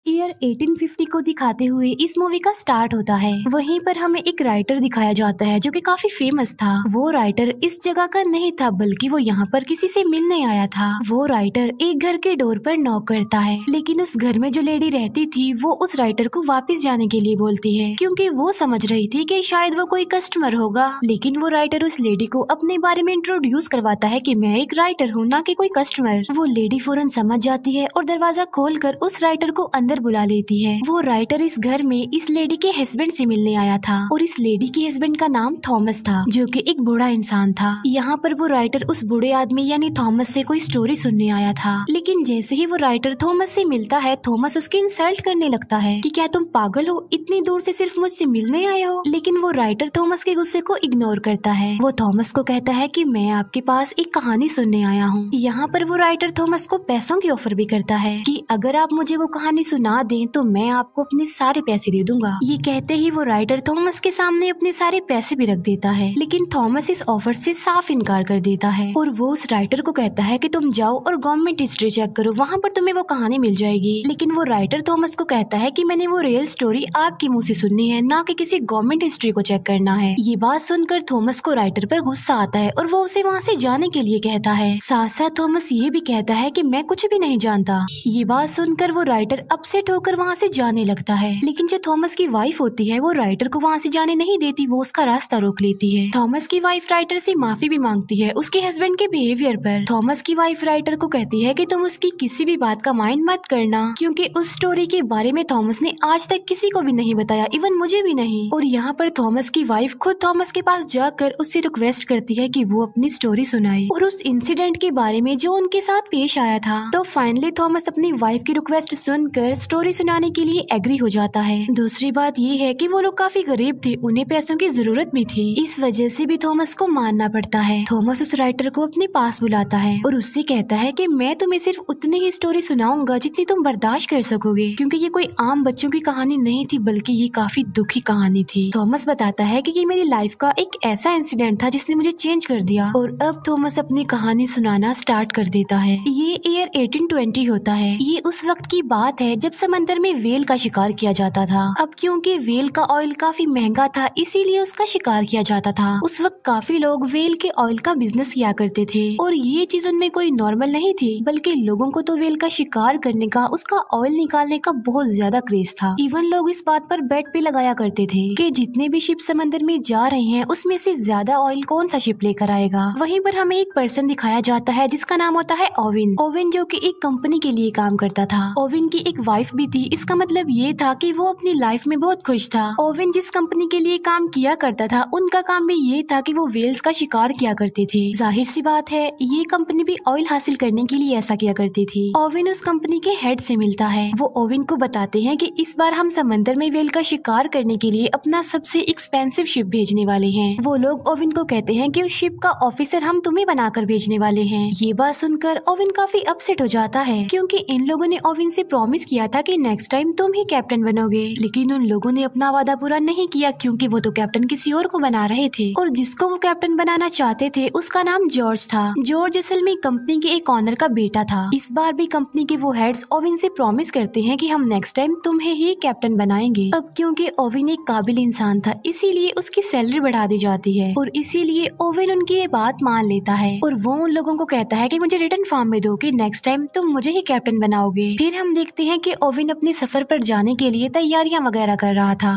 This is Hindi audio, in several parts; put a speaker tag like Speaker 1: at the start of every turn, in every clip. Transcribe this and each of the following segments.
Speaker 1: ईयर 1850 को दिखाते हुए इस मूवी का स्टार्ट होता है। वहीं पर हमें एक राइटर दिखाया जाता है जो कि काफी फेमस था। वो राइटर इस जगह का नहीं था बल्कि वो यहाँ पर किसी से मिलने आया था। वो राइटर एक घर के डोर पर नॉक करता है, लेकिन उस घर में जो लेडी रहती थी वो उस राइटर को वापस जाने के लिए बोलती है क्योंकि वो समझ रही थी कि शायद वो कोई कस्टमर होगा। लेकिन वो राइटर उस लेडी को अपने बारे में इंट्रोड्यूस करवाता है कि मैं एक राइटर हूँ, ना कि कोई कस्टमर। वो लेडी फौरन समझ जाती है और दरवाजा खोलकर उस राइटर को अंदर बुला लेती है। वो राइटर इस घर में इस लेडी के हस्बैंड से मिलने आया था और इस लेडी के हस्बैंड का नाम थॉमस था जो कि एक बूढ़ा इंसान था। यहाँ पर वो राइटर उस बूढ़े आदमी यानी थॉमस से कोई स्टोरी सुनने आया था, लेकिन जैसे ही वो राइटर थॉमस से मिलता है थॉमस उसकी इंसल्ट करने लगता है कि क्या तुम पागल हो, इतनी दूर से सिर्फ मुझसे मिलने आए हो। लेकिन वो राइटर थॉमस के गुस्से को इग्नोर करता है। वो थॉमस को कहता है कि मैं आपके पास एक कहानी सुनने आया हूँ। यहाँ पर वो राइटर थॉमस को पैसों की ऑफर भी करता है कि अगर आप मुझे वो कहानी सुना दें तो मैं आपको अपने सारे पैसे दे दूंगा। ये कहते ही वो राइटर थॉमस के सामने अपने सारे पैसे भी रख देता है, लेकिन थॉमस इस ऑफर से साफ इनकार कर देता है और वो उस राइटर को कहता है कि तुम जाओ और गवर्नमेंट हिस्ट्री चेक करो, वहाँ पर तुम्हें वो कहानी मिल जाएगी। लेकिन वो राइटर थॉमस को कहता है कि मैंने वो रियल स्टोरी आपके मुँह से सुननी है, ना कि किसी गवर्नमेंट हिस्ट्री को चेक करना है। ये बात सुनकर थॉमस को राइटर पर गुस्सा आता है और वो उसे वहाँ से जाने के लिए कहता है। साथ साथ थॉमस ये भी कहता है कि मैं कुछ भी नहीं जानता। ये बात सुनकर वो राइटर अपसेट होकर वहाँ से जाने लगता है, लेकिन जो थॉमस की वाइफ होती है वो राइटर को वहाँ से जाने नहीं देती, वो उसका रास्ता रोक लेती है। थॉमस की वाइफ राइटर से माफी भी मांगती है उसके हस्बैंड के बिहेवियर पर। थॉमस की वाइफ राइटर को कहती है कि तुम उसकी किसी भी बात का माइंड मत करना, क्योंकि उस स्टोरी के बारे में थॉमस ने आज तक किसी को भी नहीं बताया, इवन मुझे भी नहीं। और यहाँ पर थॉमस की वाइफ खुद थॉमस के पास जाकर उससे रिक्वेस्ट करती है कि वो अपनी स्टोरी सुनाए और उस इंसिडेंट के बारे में जो उनके साथ पेश आया था। तो फाइनली थॉमस अपनी वाइफ की रिक्वेस्ट सुनकर स्टोरी सुनाने के लिए एग्री हो जाता है। दूसरी बात ये है कि वो लोग काफी गरीब थे, उन्हें पैसों की जरूरत भी थी, इस वजह से भी थॉमस को मानना पड़ता है। थॉमस उस राइटर को अपने पास बुलाता है और उससे कहता है कि मैं तुम्हें सिर्फ उतनी ही स्टोरी सुनाऊंगा जितनी तुम बर्दाश्त कर सकोगे, क्योंकि ये कोई आम बच्चों की कहानी नहीं थी बल्कि ये काफी दुखी कहानी थी। थॉमस बताता है कि ये मेरी लाइफ का एक ऐसा इंसिडेंट था जिसने मुझे चेंज कर दिया। और अब थॉमस अपनी कहानी सुनाना स्टार्ट कर देता है। ये ईयर 1820 होता है। ये उस वक्त की बात है जब समंदर में वेल का शिकार किया जाता था। अब क्योंकि वेल का ऑयल काफी महंगा था इसीलिए उसका शिकार किया जाता था। उस वक्त काफी लोग वेल के ऑयल का बिजनेस किया करते थे और ये चीज उनमें कोई नॉर्मल नहीं थी, बल्कि लोगों को तो वेल का शिकार करने का, उसका ऑयल निकालने का बहुत ज्यादा क्रेज था। इवन लोग इस बात पर बेट भी लगाया करते थे कि जितने भी शिप समंदर में जा रहे हैं उसमें से ज्यादा ऑयल कौन सा शिप लेकर आएगा। वहीं पर हमें एक पर्सन दिखाया जाता है जिसका नाम होता है ओवेन। ओवेन जो कि एक कंपनी के लिए काम करता था। ओवेन की एक वाइफ भी थी, इसका मतलब ये था कि वो अपनी लाइफ में बहुत खुश था। ओवेन जिस कंपनी के लिए काम किया करता था उनका काम भी ये था कि वो वेल्स का शिकार किया करते थे। जाहिर सी बात है ये कंपनी भी ऑयल हासिल करने के लिए ऐसा किया करती थी। ओवेन उस कंपनी के हेड से मिलता है। वो ओवेन को बताते हैं कि इस बार हम समंदर में वेल का शिकार करने के लिए अपना सबसे एक्सपेंसिव शिप भेजने वाले हैं। वो लोग ओवेन को कहते हैं कि उस शिप का ऑफिसर हम तुम्हें बनाकर भेजने वाले हैं। ये बात सुनकर ओवेन काफी अपसेट हो जाता है क्योंकि इन लोगों ने ओवेन से प्रॉमिस किया था कि नेक्स्ट टाइम तुम ही कैप्टन बनोगे, लेकिन उन लोगों ने अपना वादा पूरा नहीं किया क्योंकि वो तो कैप्टन किसी और को बना रहे थे और जिसको वो कैप्टन बनाना चाहते थे उसका नाम जॉर्ज था। जॉर्ज असल में कंपनी के एक ऑनर का बेटा था। इस बार भी कंपनी के वो हेड्स ओवेन से प्रॉमिस करते हैं कि हम नेक्स्ट टाइम तुम्हें ही कैप्टन बनाएंगे। अब क्योंकि ओवेन एक काबिल इंसान था इसीलिए उसकी सैलरी बढ़ा दी जाती है और इसीलिए ओवेन उनकी ये बात मान लेता है और वो उन लोगों को कहता है कि मुझे रिटर्न फॉर्म में दो कि नेक्स्ट टाइम तुम मुझे ही कैप्टन बनाओगे। फिर हम देखते हैं कि ओवेन अपने सफर पर जाने के लिए तैयारियां वगैरह कर रहा था।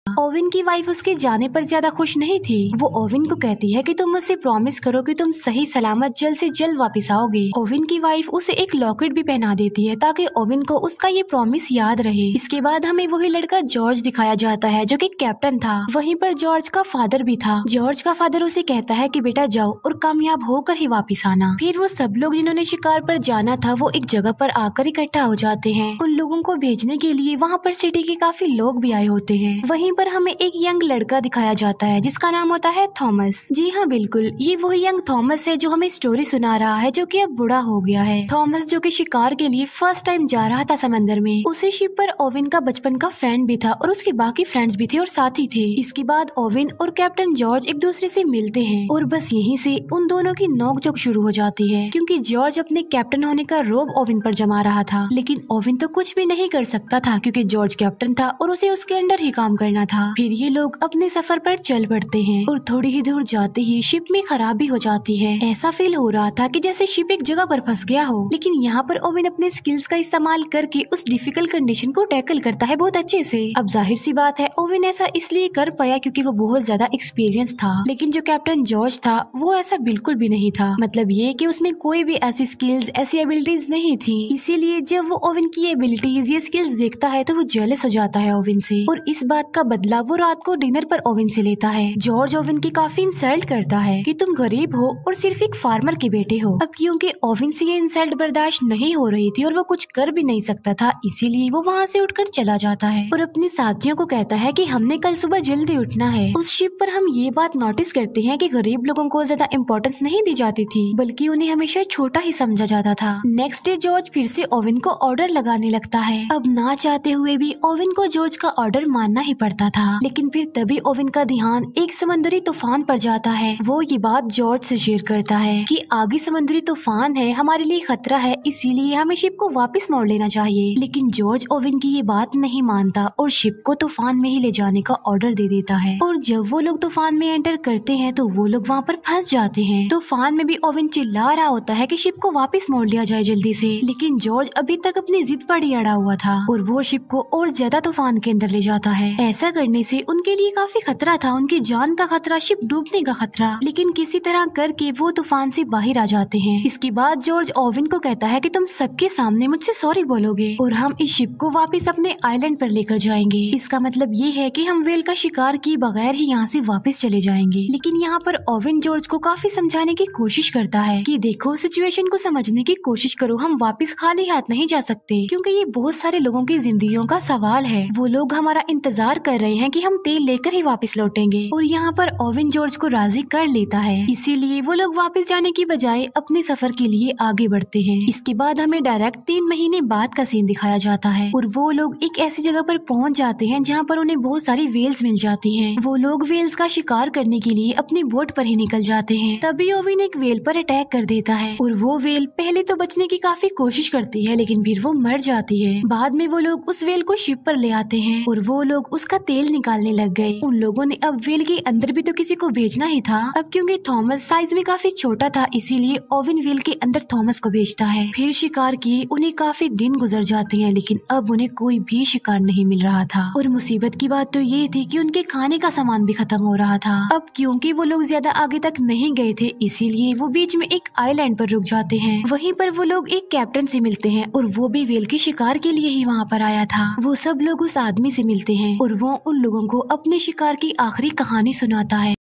Speaker 1: ओवेन की वाइफ उसके जाने पर ज्यादा खुश नहीं थी। वो ओवेन को कहती है कि तुम मुझसे प्रॉमिस करो कि तुम सही सलामत जल्द से जल्द वापस आओगे। ओवेन की वाइफ उसे एक लॉकेट भी पहना देती है ताकि ओवेन को उसका ये प्रॉमिस याद रहे। इसके बाद हमें वही लड़का जॉर्ज दिखाया जाता है जो कि कैप्टन था। वहीं पर जॉर्ज का फादर भी था। जॉर्ज का फादर उसे कहता है कि बेटा जाओ और कामयाब होकर ही वापस आना। फिर वो सब लोग जिन्होंने शिकार पर जाना था वो एक जगह पर आकर इकट्ठा हो जाते हैं। उन लोगों को भेजने के लिए वहाँ पर सिटी के काफी लोग भी आए होते हैं। वहीं पर हमें एक यंग लड़का दिखाया जाता है जिसका नाम होता है थॉमस। जी हाँ, बिल्कुल ये वही यंग थॉमस है जो हमें स्टोरी सुना रहा है, जो कि अब बूढ़ा हो गया है। थॉमस जो कि शिकार के लिए फर्स्ट टाइम जा रहा था समंदर में। उसी शिप पर ओवेन का बचपन का फ्रेंड भी था और उसके बाकी फ्रेंड्स भी थे और साथी थे। इसके बाद ओवेन और कैप्टन जॉर्ज एक दूसरे से मिलते हैं और बस यहीं से उन दोनों की नोकझोंक शुरू हो जाती है, क्योंकि जॉर्ज अपने कैप्टन होने का रोब ओवेन पर जमा रहा था। लेकिन ओवेन तो कुछ भी नहीं कर सकता था क्योंकि जॉर्ज कैप्टन था और उसे उसके अंडर ही काम करना था। फिर ये लोग अपने सफर पर चल पड़ते हैं और थोड़ी ही दूर जाते ही शिप में खराबी हो जाती है। ऐसा फील हो रहा था कि जैसे शिप एक जगह पर फंस गया हो। लेकिन यहाँ पर ओवेन अपने स्किल्स का इस्तेमाल करके उस डिफिकल्ट कंडीशन को टैकल करता है बहुत अच्छे से। अब जाहिर सी बात है ओवेन ऐसा इसलिए कर पाया क्योंकि वो बहुत ज्यादा एक्सपीरियंस था। लेकिन जो कैप्टन जॉर्ज था वो ऐसा बिल्कुल भी नहीं था। मतलब ये कि उसमें कोई भी ऐसी स्किल्स, ऐसी एबिलिटीज नहीं थी। इसीलिए जब वो ओवेन की एबिलिटीज, ये स्किल्स देखता है तो वो जेलस हो जाता है ओवेन से और इस बात का बदला वो रात को डिनर पर ओवेन से लेता है। जॉर्ज ओवेन की काफी इंसल्ट करता है कि तुम गरीब हो और सिर्फ एक फार्मर के बेटे हो। अब क्योंकि ओवेन से ये इंसल्ट बर्दाश्त नहीं हो रही थी और वो कुछ कर भी नहीं सकता था, इसीलिए वो वहाँ से उठकर चला जाता है और अपने साथियों को कहता है कि हमने कल सुबह जल्दी उठना है। उस शिप पर हम ये बात नोटिस करते हैं कि गरीब लोगों को ज्यादा इम्पोर्टेंस नहीं दी जाती थी, बल्कि उन्हें हमेशा छोटा ही समझा जाता था। नेक्स्ट डे जॉर्ज फिर से ओवेन को ऑर्डर लगाने लगता है। अब ना चाहते हुए भी ओवेन को जॉर्ज का ऑर्डर मानना ही पड़ता था। लेकिन फिर तभी ओवेन का ध्यान एक समुद्री तूफान पर जाता है। वो ये बात जॉर्ज से शेयर करता है कि आगे समुद्री तूफान है, हमारे लिए खतरा है, इसीलिए हमें शिप को वापस मोड़ लेना चाहिए। लेकिन जॉर्ज ओवेन की ये बात नहीं मानता और शिप को तूफान में ही ले जाने का ऑर्डर दे देता है। और जब वो लोग तूफान में एंटर करते हैं तो वो लोग वहाँ पर फंस जाते हैं। तूफान में भी ओवेन चिल्ला रहा होता है कि शिप को वापस मोड़ लिया जाए जल्दी से। लेकिन जॉर्ज अभी तक अपनी जिद पर ही अड़ा हुआ था और वो शिप को और ज्यादा तूफान के अंदर ले जाता है। ऐसा करने से उनके लिए काफी खतरा था, उनकी जान का खतरा, शिप डूबने का खतरा। लेकिन किसी तरह करके वो तूफान से बाहर आ जाते हैं। इसके बाद जॉर्ज ओवेन को कहता है कि तुम सबके सामने मुझसे सॉरी बोलोगे और हम इस शिप को वापस अपने आइलैंड पर लेकर जाएंगे। इसका मतलब ये है कि हम व्हेल का शिकार किए बगैर ही यहाँ से वापस चले जाएंगे। लेकिन यहाँ पर ओवेन जॉर्ज को काफी समझाने की कोशिश करता है कि देखो, सिचुएशन को समझने की कोशिश करो, हम वापस खाली हाथ नहीं जा सकते क्योंकि ये बहुत सारे लोगों की जिंदगियों का सवाल है। वो लोग हमारा इंतजार कर रहे हैं कि हम तेल लेकर ही वापस लौटेंगे। और यहाँ पर ओवेन जॉर्ज को राजी कर लेता है। इसीलिए वो लोग वापस जाने की बजाय अपने सफर के लिए आगे बढ़ते हैं। इसके बाद हमें डायरेक्ट 3 महीने बाद का सीन दिखाया जाता है और वो लोग एक ऐसी जगह पर पहुंच जाते हैं जहाँ पर उन्हें बहुत सारी वेल्स मिल जाती हैं। वो लोग वेल्स का शिकार करने के लिए अपनी बोट पर ही निकल जाते हैं। तभी ओवेन एक वेल पर अटैक कर देता है और वो वेल पहले तो बचने की काफी कोशिश करती है लेकिन फिर वो मर जाती है। बाद में वो लोग उस वेल को शिप पर ले आते हैं और वो लोग उसका तेल निकालने लग गए। उन लोगों ने अब वेल के अंदर भी तो किसी को भेजना ही था। अब क्योंकि थॉमस साइज में काफी छोटा था, इसीलिए ओवेन वेल के अंदर थॉमस को भेजता है। फिर शिकार किए उन्हें काफी दिन गुजर जाते हैं लेकिन अब उन्हें कोई भी शिकार नहीं मिल रहा था। और मुसीबत की बात तो ये थी कि उनके खाने का सामान भी खत्म हो रहा था। अब क्योंकि वो लोग ज्यादा आगे तक नहीं गए थे, इसीलिए वो बीच में एक आइलैंड पर रुक जाते हैं। वहीं पर वो लोग एक कैप्टन से मिलते हैं और वो भी वेल के शिकार के लिए ही वहाँ पर आया था। वो सब लोग उस आदमी से मिलते हैं और वो उन लोगों को अपने शिकार की आखिरी कहानी सुनाता है।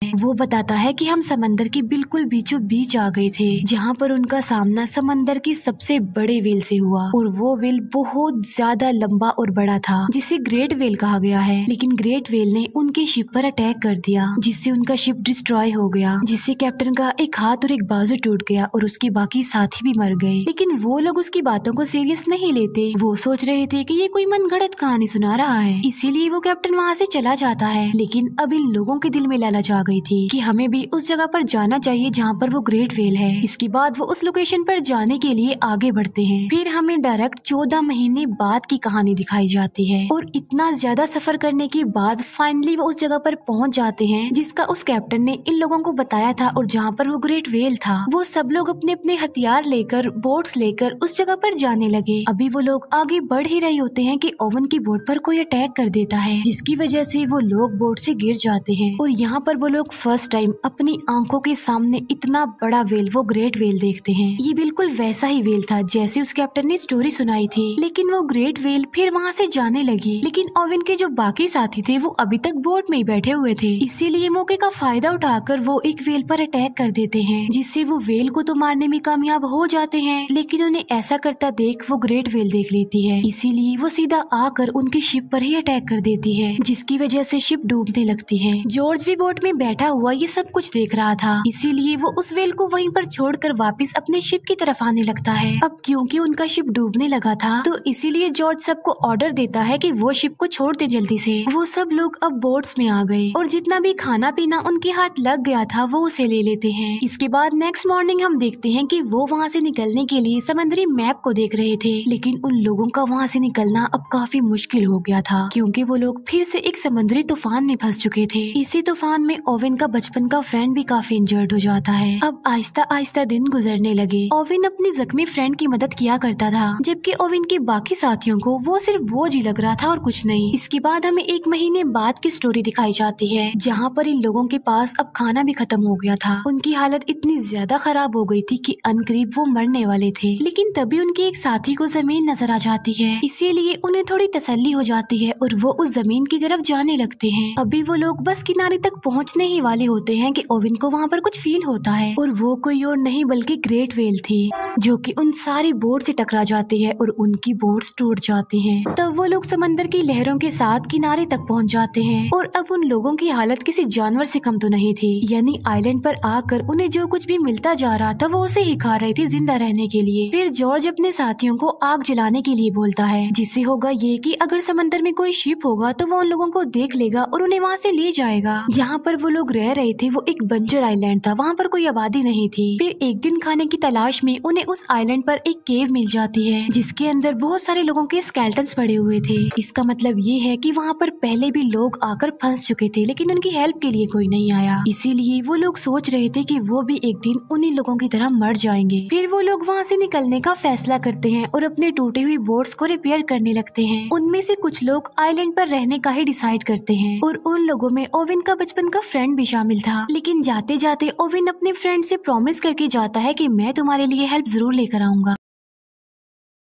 Speaker 1: वो बताता है कि हम समंदर के बिल्कुल बीचों बीच आ गए थे जहाँ पर उनका सामना समंदर की सबसे बड़े वेल से हुआ और वो वेल बहुत ज्यादा लंबा और बड़ा था जिसे ग्रेट वेल कहा गया है। लेकिन ग्रेट वेल ने उनके शिप पर अटैक कर दिया जिससे उनका शिप डिस्ट्रॉय हो गया, जिससे कैप्टन का एक हाथ और एक बाजू टूट गया और उसके बाकी साथी भी मर गए। लेकिन वो लोग उसकी बातों को सीरियस नहीं लेते। वो सोच रहे थे कि ये कोई मनगढ़ंत कहानी सुना रहा है, इसीलिए वो कैप्टन वहाँ से चला जाता है। लेकिन अब इन लोगों के दिल में लालच आ गई थी कि हमें भी उस जगह पर जाना चाहिए जहाँ पर वो ग्रेट वेल है। इसके बाद वो उस लोकेशन पर जाने के लिए आगे बढ़ते हैं। फिर हमें डायरेक्ट 14 महीने बाद की कहानी दिखाई जाती है और इतना ज्यादा सफर करने के बाद फाइनली वो उस जगह पर पहुँच जाते हैं जिसका उस कैप्टन ने इन लोगों को बताया था और जहाँ पर वो ग्रेट वेल था। वो सब लोग अपने अपने हथियार लेकर, बोट्स लेकर उस जगह पर जाने लगे। अभी वो लोग आगे बढ़ ही रहे होते हैं कि ओवेन की बोट पर कोई अटैक कर देता है जिसकी वजह से वो लोग बोट से गिर जाते हैं और यहाँ पर वो लोग फर्स्ट टाइम अपनी आंखों के सामने इतना बड़ा वेल, वो ग्रेट वेल देखते हैं। ये बिल्कुल वैसा ही वेल था जैसे उस कैप्टन ने स्टोरी सुनाई थी, लेकिन वो ग्रेट वेल फिर वहाँ से जाने लगी। लेकिन ओवेन के जो बाकी साथी थे वो अभी तक बोट में ही बैठे हुए थे, इसीलिए मौके का फायदा उठाकर वो एक वेल पर अटैक कर देते हैं, जिससे वो वेल को तो मारने में कामयाब हो जाते हैं। लेकिन उन्हें ऐसा करता देख वो ग्रेट वेल देख लेती है, इसीलिए वो सीधा आकर उनकी शिप पर ही अटैक कर देती है, जिसकी वजह से शिप डूबने लगती है। जॉर्ज भी बोट में बैठा हुआ ये सब कुछ देख रहा था, इसीलिए वो उस वेल को वहीं पर छोड़कर वापस अपने शिप की तरफ आने लगता है। अब क्योंकि उनका शिप डूबने लगा था तो इसीलिए जॉर्ज सबको ऑर्डर देता है कि वो शिप को छोड़ दे जल्दी से। वो सब लोग अब बोट्स में आ गए और जितना भी खाना पीना उनके हाथ लग गया था वो उसे ले लेते हैं। इसके बाद नेक्स्ट मॉर्निंग हम देखते हैं कि वो वहाँ से निकलने के लिए समुद्री मैप को देख रहे थे, लेकिन उन लोगों का वहाँ से निकलना अब काफी मुश्किल हो गया था, क्योंकि वो लोग फिर से एक समुद्री तूफान में फंस चुके थे। इसी तूफान में ओवेन का बचपन का फ्रेंड भी काफी इंजर्ड हो जाता है। अब आहिस्ता आहिस्ता दिन गुजरने लगे। ओवेन अपनी जख्मी फ्रेंड की मदद किया करता था, जबकि ओवेन के बाकी साथियों को वो सिर्फ बोझ ही लग रहा था और कुछ नहीं। इसके बाद हमें एक महीने बाद की स्टोरी दिखाई जाती है, जहाँ पर इन लोगों के पास अब खाना भी खत्म हो गया था। उनकी हालत इतनी ज्यादा खराब हो गई थी कि अनकरीब वो मरने वाले थे। लेकिन तभी उनके एक साथी को जमीन नजर आ जाती है, इसीलिए उन्हें थोड़ी तसल्ली हो जाती है और वो उस जमीन की तरफ जाने लगते हैं। अभी वो लोग बस किनारे तक पहुँचने ही वाले होते हैं कि ओवेन को वहाँ पर कुछ फील होता है, और वो कोई और नहीं बल्कि ग्रेट वेल थी, जो कि उन सारी बोट से टकरा जाती है और उनकी बोट्स टूट जाती हैं। तब वो लोग समंदर की लहरों के साथ किनारे तक पहुंच जाते हैं और अब उन लोगों की हालत किसी जानवर से कम तो नहीं थी। यानी आइलैंड पर आकर उन्हें जो कुछ भी मिलता जा रहा था वो उसे ही खा रहे थे जिंदा रहने के लिए। फिर जॉर्ज अपने साथियों को आग जलाने के लिए बोलता है, जिससे होगा ये कि अगर समंदर में कोई शिप होगा तो वो उन लोगों को देख लेगा और उन्हें वहाँ से ले जाएगा। जहाँ पर वो लोग रह रहे थे वो एक बंजर आइलैंड था, वहाँ पर कोई आबादी नहीं थी। फिर एक दिन खाने की तलाश में उन्हें उस आइलैंड पर एक केव मिल जाती है, जिसके अंदर बहुत सारे लोगों के स्केलेटन्स पड़े हुए थे। इसका मतलब ये है कि वहाँ पर पहले भी लोग आकर फंस चुके थे, लेकिन उनकी हेल्प के लिए कोई नहीं आया। इसीलिए वो लोग सोच रहे थे कि वो भी एक दिन उन्हीं लोगों की तरह मर जाएंगे। फिर वो लोग वहाँ से निकलने का फैसला करते हैं और अपने टूटी हुई बोट्स को रिपेयर करने लगते हैं। उनमें से कुछ लोग आइलैंड पर रहने का ही डिसाइड करते हैं और उन लोगों में ओवेन का बचपन का फ्रेंड भी शामिल था। लेकिन जाते जाते ओवेन अपने फ्रेंड से प्रॉमिस करके जाता है कि मैं तुम्हारे लिए हेल्प जरूर लेकर आऊंगा।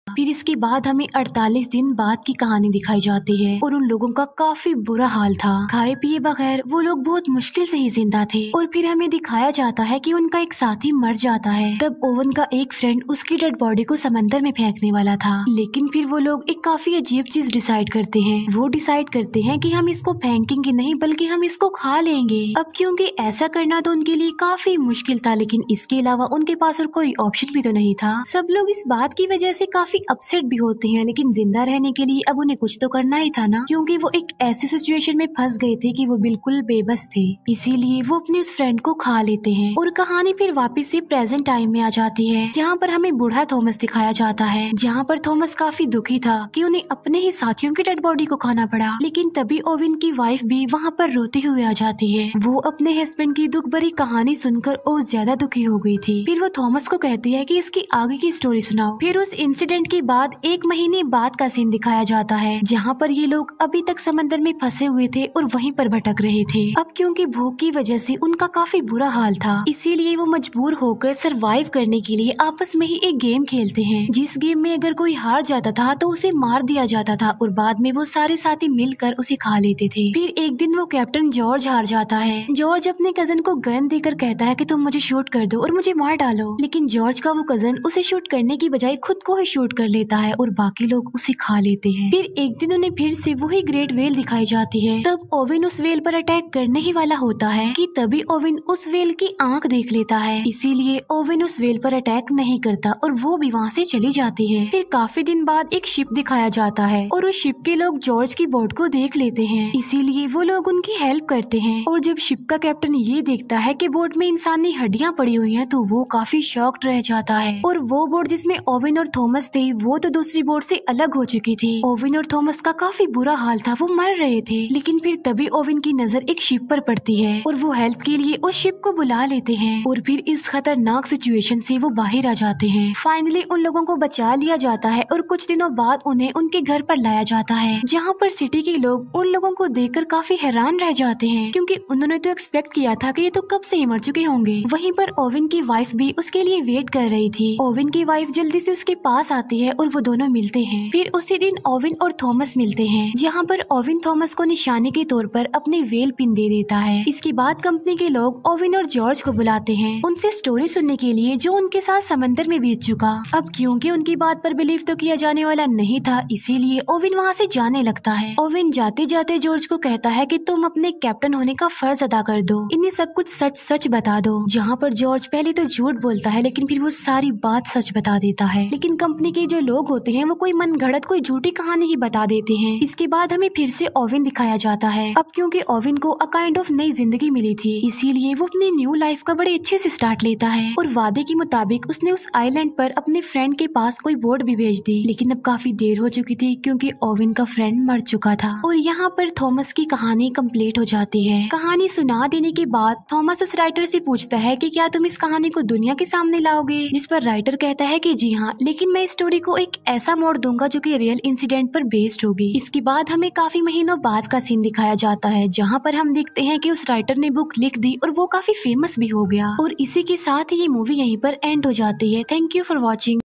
Speaker 1: फिर इसके बाद हमें 48 दिन बाद की कहानी दिखाई जाती है और उन लोगों का काफी बुरा हाल था। खाए पिए बगैर वो लोग बहुत मुश्किल से ही जिंदा थे। और फिर हमें दिखाया जाता है कि उनका एक साथी मर जाता है। तब ओवन का एक फ्रेंड उसकी डेड बॉडी को समंदर में फेंकने वाला था, लेकिन फिर वो लोग एक काफी अजीब चीज डिसाइड करते हैं। वो डिसाइड करते हैं कि हम इसको फेंकेंगे नहीं बल्कि हम इसको खा लेंगे। अब क्योंकि ऐसा करना तो उनके लिए काफी मुश्किल था, लेकिन इसके अलावा उनके पास और कोई ऑप्शन भी तो नहीं था। सब लोग इस बात की वजह से काफी अपसेट भी होते हैं, लेकिन जिंदा रहने के लिए अब उन्हें कुछ तो करना ही था ना, क्योंकि वो एक ऐसी सिचुएशन में फंस गए थे कि वो बिल्कुल बेबस थे। इसीलिए वो अपने उस फ्रेंड को खा लेते हैं और कहानी फिर वापस से प्रेजेंट टाइम में आ जाती है, जहाँ पर हमें बूढ़ा थॉमस दिखाया जाता है। जहाँ पर थॉमस काफी दुखी था कि उन्हें अपने ही साथियों की डेड बॉडी को खाना पड़ा। लेकिन तभी ओवेन की वाइफ भी वहाँ पर रोती हुई आ जाती है। वो अपने हस्बैंड की दुख भरी कहानी सुनकर और ज्यादा दुखी हो गई थी। फिर वो थॉमस को कहती है कि इसकी आगे की स्टोरी सुनाओ। फिर उस इंसिडेंट के बाद एक महीने बाद का सीन दिखाया जाता है, जहाँ पर ये लोग अभी तक समंदर में फंसे हुए थे और वहीं पर भटक रहे थे। अब क्योंकि भूख की वजह से उनका काफी बुरा हाल था, इसीलिए वो मजबूर होकर सरवाइव करने के लिए आपस में ही एक गेम खेलते हैं, जिस गेम में अगर कोई हार जाता था तो उसे मार दिया जाता था और बाद में वो सारे साथी मिलकर उसे खा लेते थे। फिर एक दिन वो कैप्टन जॉर्ज हार जाता है। जॉर्ज अपने कजन को गन देकर कहता है कि तुम मुझे शूट कर दो और मुझे मार डालो, लेकिन जॉर्ज का वो कजन उसे शूट करने की बजाय खुद को ही शूट कर लेता है और बाकी लोग उसे खा लेते हैं। फिर एक दिन उन्हें फिर से वही ग्रेट वेल दिखाई जाती है। तब ओवेन उस वेल पर अटैक करने ही वाला होता है कि तभी ओवेन उस वेल की आंख देख लेता है, इसीलिए ओवेन उस वेल पर अटैक नहीं करता और वो भी वहाँ से चली जाती है। फिर काफी दिन बाद एक शिप दिखाया जाता है और उस शिप के लोग जॉर्ज की बोट को देख लेते हैं, इसीलिए वो लोग उनकी हेल्प करते हैं। और जब शिप का कैप्टन ये देखता है कि बोट में इंसानी हड्डियां पड़ी हुई हैं, तो वो काफी शॉक्ड रह जाता है। और वो बोट जिसमें ओवेन और थॉमस थे कि वो तो दूसरी बोट से अलग हो चुकी थी। ओविन और थॉमस का काफी बुरा हाल था, वो मर रहे थे। लेकिन फिर तभी ओविन की नजर एक शिप पर पड़ती है और वो हेल्प के लिए उस शिप को बुला लेते हैं और फिर इस खतरनाक सिचुएशन से वो बाहर आ जाते हैं। फाइनली उन लोगों को बचा लिया जाता है और कुछ दिनों बाद उन्हें उनके घर पर लाया जाता है, जहाँ पर सिटी के लोग उन लोगों को देखकर काफी हैरान रह जाते हैं, क्योंकि उन्होंने तो एक्सपेक्ट किया था कि ये तो कब से ही मर चुके होंगे। वहीं पर ओविन की वाइफ भी उसके लिए वेट कर रही थी। ओविन की वाइफ जल्दी से उसके पास आती है और वो दोनों मिलते हैं। फिर उसी दिन ओविन और थॉमस मिलते हैं, जहाँ पर ओविन थॉमस को निशाने के तौर पर अपने वेल पिन दे देता है। इसके बाद कंपनी के लोग ओविन और जॉर्ज को बुलाते हैं उनसे स्टोरी सुनने के लिए जो उनके साथ समंदर में बीत चुका। अब क्योंकि उनकी बात पर बिलीव तो किया जाने वाला नहीं था, इसीलिए ओविन वहाँ से जाने लगता है। ओविन जाते जाते जॉर्ज को कहता है कि तुम अपने कैप्टन होने का फर्ज अदा कर दो, इन्हें सब कुछ सच सच बता दो। जहाँ पर जॉर्ज पहले तो झूठ बोलता है, लेकिन फिर वो सारी बात सच बता देता है। लेकिन कंपनी के जो लोग होते हैं वो कोई मन गढ़ंत कोई झूठी कहानी ही बता देते हैं। इसके बाद हमें फिर से ओविन दिखाया जाता है। अब क्योंकि ओविन को अ काइंड ऑफ नई जिंदगी मिली थी, इसीलिए वो अपनी न्यू लाइफ का बड़े अच्छे से स्टार्ट लेता है और वादे के मुताबिक उसने उस आइलैंड पर अपने फ्रेंड के पास कोई बोट भी भेज दी। लेकिन अब काफी देर हो चुकी थी क्योंकि ओविन का फ्रेंड मर चुका था। और यहाँ पर थॉमस की कहानी कंप्लीट हो जाती है। कहानी सुना देने के बाद थॉमस उस राइटर से पूछता है कि क्या तुम इस कहानी को दुनिया के सामने लाओगे, जिस पर राइटर कहता है कि जी हाँ, लेकिन मैं इस स्टोरी को एक ऐसा मोड़ दूंगा जो कि रियल इंसिडेंट पर बेस्ड होगी। इसके बाद हमें काफी महीनों बाद का सीन दिखाया जाता है, जहाँ पर हम देखते हैं कि उस राइटर ने बुक लिख दी और वो काफी फेमस भी हो गया। और इसी के साथ ही ये मूवी यहीं पर एंड हो जाती है। Thank you for watching.